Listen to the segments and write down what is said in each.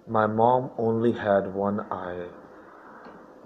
My mom only had one eye.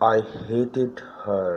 I hated her.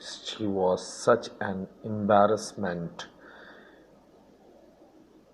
She was such an embarrassment.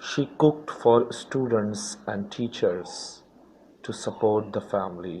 She cooked for students and teachers to support the family.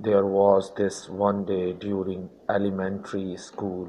There was this one day during elementary school.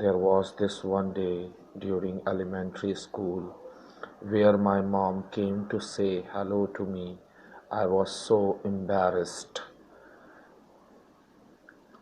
There was this one day during elementary school where my mom came to say hello to me. I was so embarrassed.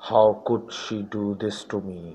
How could she do this to me?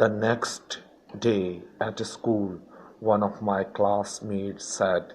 The next day at school, one of my classmates said.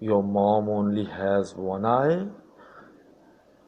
Your mom only has one eye?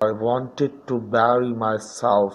I wanted to bury myself.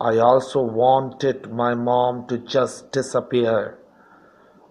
I also wanted my mom to just disappear.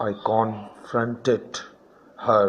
I confronted her.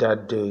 that day,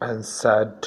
and said,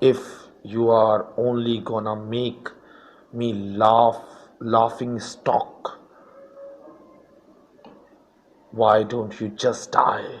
if you are only gonna make me laughing stock, why don't you just die?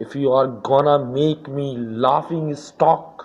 if you are gonna make me laughing stock,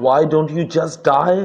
Why don't you just die?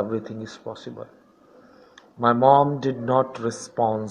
Everything is possible. My mom did not respond.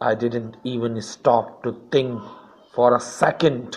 I didn't even stop to think for a second.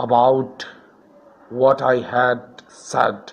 About what I had said.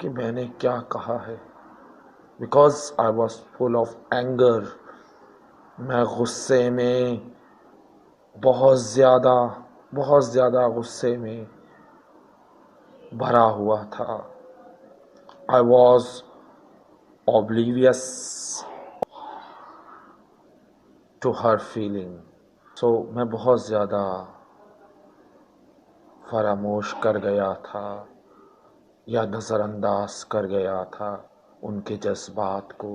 کہ میں نے کیا کہا ہے. Because I was full of anger. میں غصے میں بہت زیادہ غصے میں بھرا ہوا تھا. I was oblivious to her feeling. So میں بہت زیادہ فراموش کر گیا تھا یا نظر انداز کر گیا تھا ان کے جذبات کو.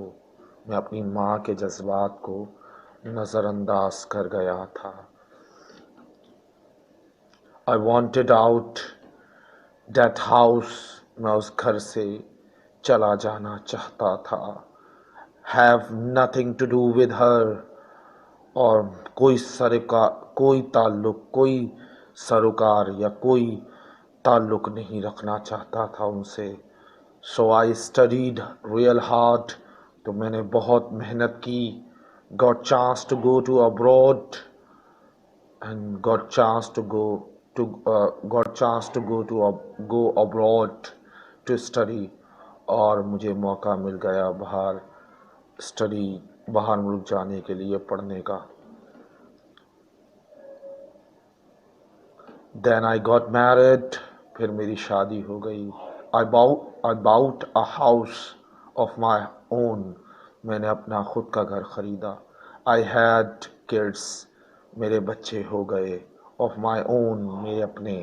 میں اپنی ماں کے جذبات کو نظر انداز کر گیا تھا. I wanted out that house. میں اس گھر سے چلا جانا چاہتا تھا. Have nothing to do with her. اور کوئی تعلق، کوئی سروکار یا کوئی تعلق نہیں رکھنا چاہتا تھا ان سے. So I studied real hard. تو میں نے بہت محنت کی. Got chance to go to abroad and got chance to go abroad to study. اور مجھے موقع مل گیا باہر ملک جانے کے لیے پڑھنے کا. Then I got married. پھر میری شادی ہو گئی. I bought a house of my own. میں نے اپنا خود کا گھر خریدا. I had kids. میرے بچے ہو گئے. Of my own. میرے اپنے.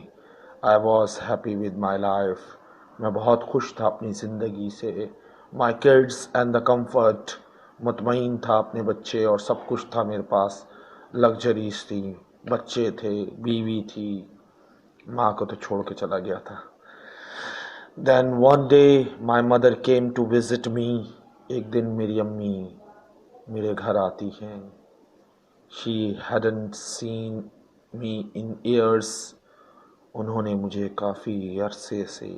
I was happy with my life. میں بہت خوش تھا اپنی زندگی سے. My kids and the comfort. مطمئن تھا اپنے بچے اور سب کچھ تھا میرے پاس. لگژریز تھی، بچے تھے، بیوی تھی. ماں کو تو چھوڑ کے چلا گیا تھا. Then one day my mother came to visit me. ایک دن میری امی میرے گھر آتی ہیں. She hadn't seen me in years. انہوں نے مجھے کافی عرصے سے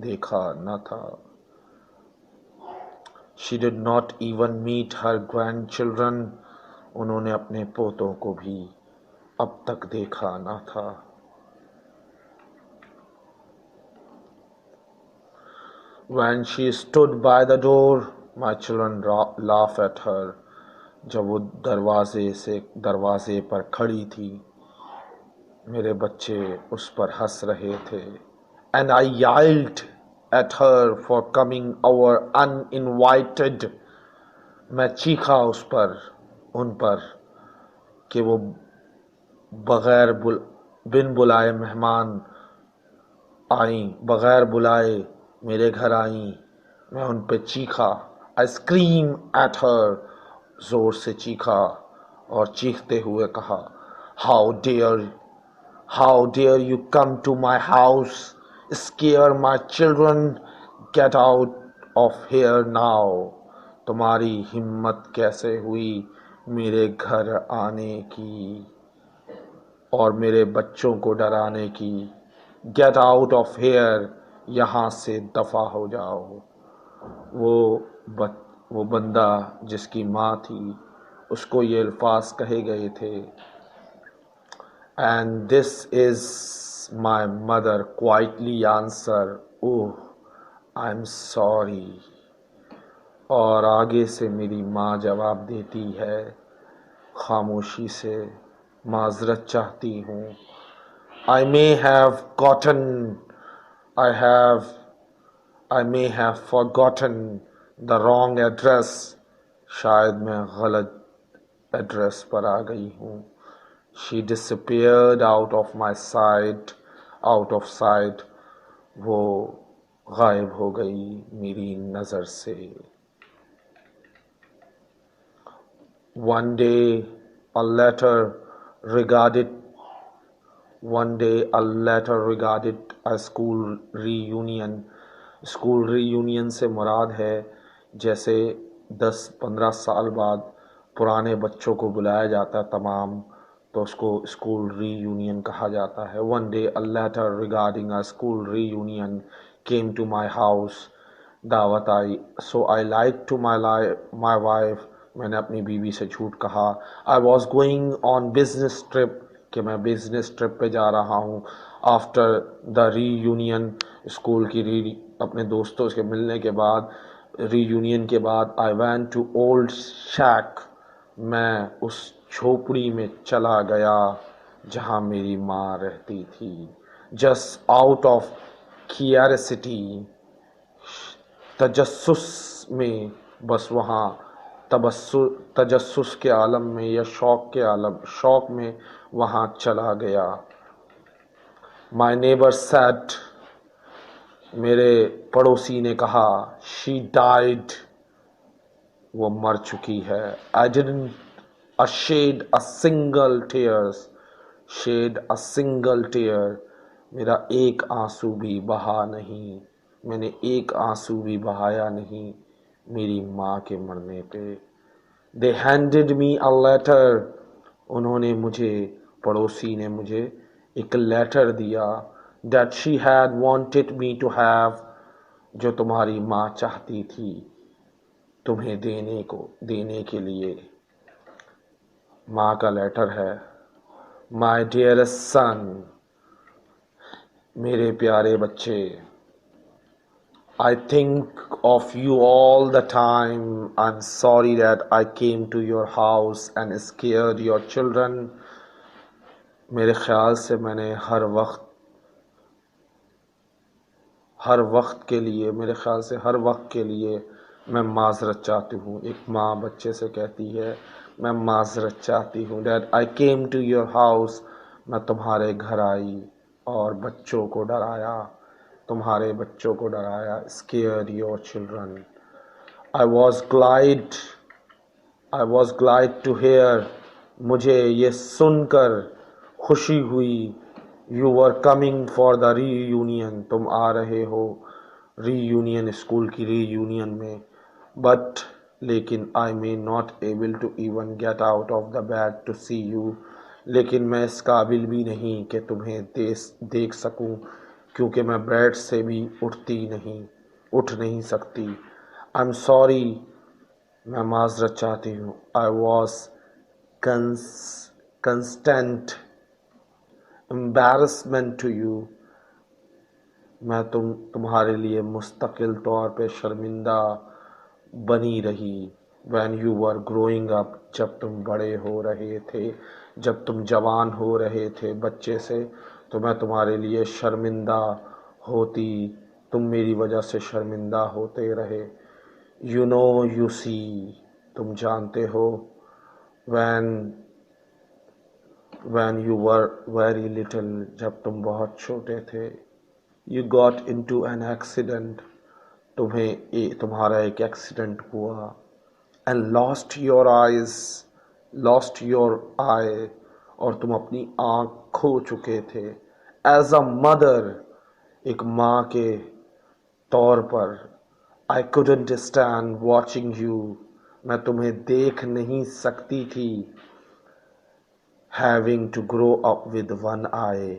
دیکھا نہ تھا. She did not even meet her grandchildren. انہوں نے اپنے پوتوں کو بھی اب تک دیکھا نہ تھا. When she stood by the door, my children laughed at her. جب وہ دروازے پر کھڑی تھی، میرے بچے اس پر ہنس رہے تھے. And I yelled at her for coming over uninvited. میں چیخا ان پر کہ وہ بن بلائے مہمان آئیں، بغیر بلائے میرے گھر آئیں. میں ان پہ چیخا. I screamed at her. زور سے چیخا اور چیختے ہوئے کہا How dare you come to my house, scare my children, get out of here now. تمہاری ہمت کیسے ہوئی میرے گھر آنے کی اور میرے بچوں کو ڈرانے کی. Get out of here. یہاں سے دفع ہو جاؤ. وہ بندہ جس کی ماں تھی اس کو یہ الفاظ کہے گئے تھے. And this is my mother quietly answer, oh, I'm sorry. اور آگے سے میری ماں جواب دیتی ہے خاموشی سے، معذرت چاہتی ہوں. I may have forgotten the wrong address. شاید میں غلط ایڈریس پر آ گئی ہوں. She disappeared out of sight. وہ غائب ہو گئی میری نظر سے. One day a letter regarded a school reunion. School reunion سے مراد ہے جیسے 10-15 سال بعد پرانے بچوں کو بلایا جاتا ہے تمام، تو اس کو اسکول ری یونین کہا جاتا ہے. One day a letter regarding a school reunion came to my house. دعوت آئی. So I lied to my wife. میں نے اپنی بیوی سے جھوٹ کہا. I was going on business trip. کہ میں بزنس ٹرپ پہ جا رہا ہوں. After the reunion, school کی اپنے دوستوں سے ملنے کے بعد، ری یونین کے بعد، I went to old shack, میں اس جھوپڑی میں چلا گیا جہاں میری ماں رہتی تھی. جسٹ آؤٹ آف کیوریسٹی، تجسس میں، بس وہاں تجسس کے عالم میں یا شوق میں وہاں چلا گیا. مائی نیبر سیڈ، میرے پڑوسی نے کہا، شی ڈائیڈ، وہ مر چکی ہے. I didn't shed a single tear، میرا ایک آنسو بھی بہا نہیں، میں نے ایک آنسو بھی بہایا نہیں میری ماں کے مرنے پہ. They handed me a letter، انہوں نے مجھے، پڑوسی نے مجھے ایک لیٹر دیا. That she had wanted me to have، جو تمہاری ماں چاہتی تھی تمہیں دینے کے لیے. ماں کا لیٹر ہے. My dearest son، میرے پیارے بچے، I think of you all the time. I'm sorry that I came to your house and scared your children. میرے خیال سے میں نے ہر وقت کے لیے میں معذرت چاہتی ہوں. ایک ماں بچے سے کہتی ہے میں معذرت چاہتی ہوں. That I came to your house، میں تمہارے گھر آئی اور تمہارے بچوں کو ڈرایا. Scared your children. I was glad to hear، مجھے یہ سن کر خوشی ہوئی. You were coming for the reunion، تم آ رہے ہو ری یونین، اسکول کی ری یونین میں. But لیکن I may not able to even get out of the bed to see you، لیکن میں اس قابل بھی نہیں کہ تمہیں دیکھ سکوں، کیونکہ میں بیڈ سے بھی اٹھ نہیں سکتی. I'm sorry، میں معذرت چاہتی ہوں. I was constant embarrassment to you، میں تمہارے لیے مستقل طور پہ شرمندہ بنی رہی. When you were growing up، جب تم بڑے ہو رہے تھے، جب تم جوان ہو رہے تھے بچے سے، تو میں تمہارے لیے شرمندہ ہوتی، تم میری وجہ سے شرمندہ ہوتے رہے. You know، you see، تم جانتے ہو. When you were very little، جب تم بہت چھوٹے تھے. You got into an accident، تمہارا ایک ایکسیڈنٹ ہوا. And lost your eye، اور تم اپنی آنکھ کھو چکے تھے. As a mother، ایک ماں کے طور پر، I couldn't stand watching you، میں تمہیں دیکھ نہیں سکتی تھی. Having to grow up with one eye،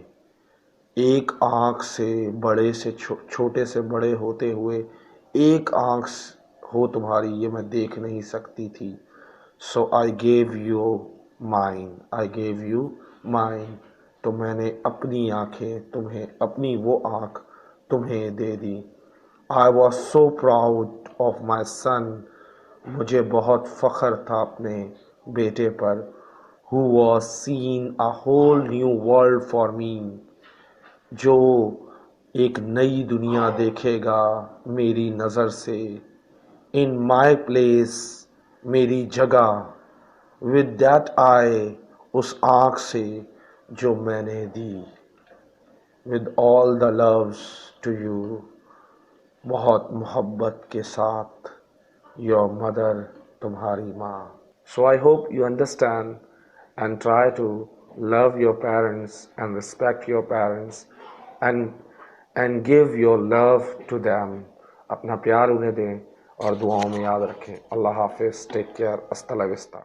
ایک آنکھ سے چھوٹے سے بڑے ہوتے ہوئے ایک آنکھ ہو تمہاری، یہ میں دیکھ نہیں سکتی تھی. So I gave you mine، تو میں نے اپنی آنکھیں تمہیں دے دی. I was so proud of my son، مجھے بہت فخر تھا اپنے بیٹے پر. Who was seeing a whole new world for me، جو ایک نئی دنیا دیکھے گا میری نظر سے. In my place، میری جگہ. With that eye، اس آنکھ سے جو میں نے دی. With all the loves to you، بہت محبت کے ساتھ. Your mother، تمہاری ماں. So I hope you understand and try to love your parents and respect your parents and give your love to them. اپنا پیار انہیں دیں اور دعاؤں میں یاد رکھیں. اللہ حافظ. Take care. ہasta la vista.